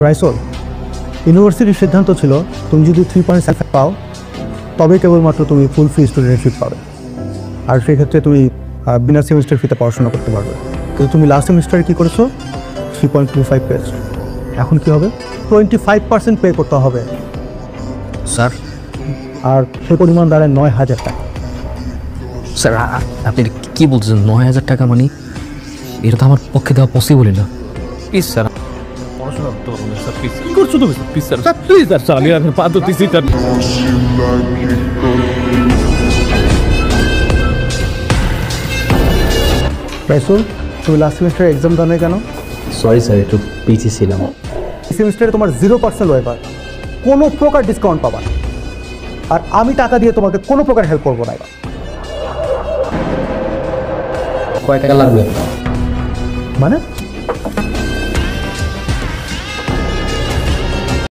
রাইসোল, ইউনিভার্সিটির সিদ্ধান্ত ছিল তুমি যদি 3.75 পাও তবে কেবলমাত্র তুমি ফুল ফি স্টুডেন্টশিপ পাবে, আর সেক্ষেত্রে তুমি বিনা সেমিস্টার ফিতে পড়াশোনা করতে পারবে। কিন্তু তুমি লাস্ট সেমিস্টারে কী করেছো? 3.25 পেয়েছো। এখন কী হবে? 25% পে করতে হবে স্যার। আর সে পরিমাণ দাঁড়ায় 9,000 টাকা। স্যার আপনি কি বলছেন? 9,000 টাকা মানে এটা তো আমার পক্ষে দেওয়া পসিবলই না। প্লিজ স্যার, পড়াশোনা করতে পারবো না স্যার, প্লিজ। কি করছো তুমি please sir? Sir please sir, আমি আর পা ধরতেছি স্যার। রাইসোল, তুমি লাস্ট সেমিস্টারে এক্সাম দাও নাই কেন? সরি স্যার, একটু পিছিয়ে ছিলাম। এই সেমিস্টারে তোমার 0% ওয়েভার, কোনো প্রকার ডিসকাউন্ট পাবা না। আর আমি টাকা দিয়ে তোমাকে কোনো প্রকার হেল্প করবো না। কয় টাকা লাগবে? মানে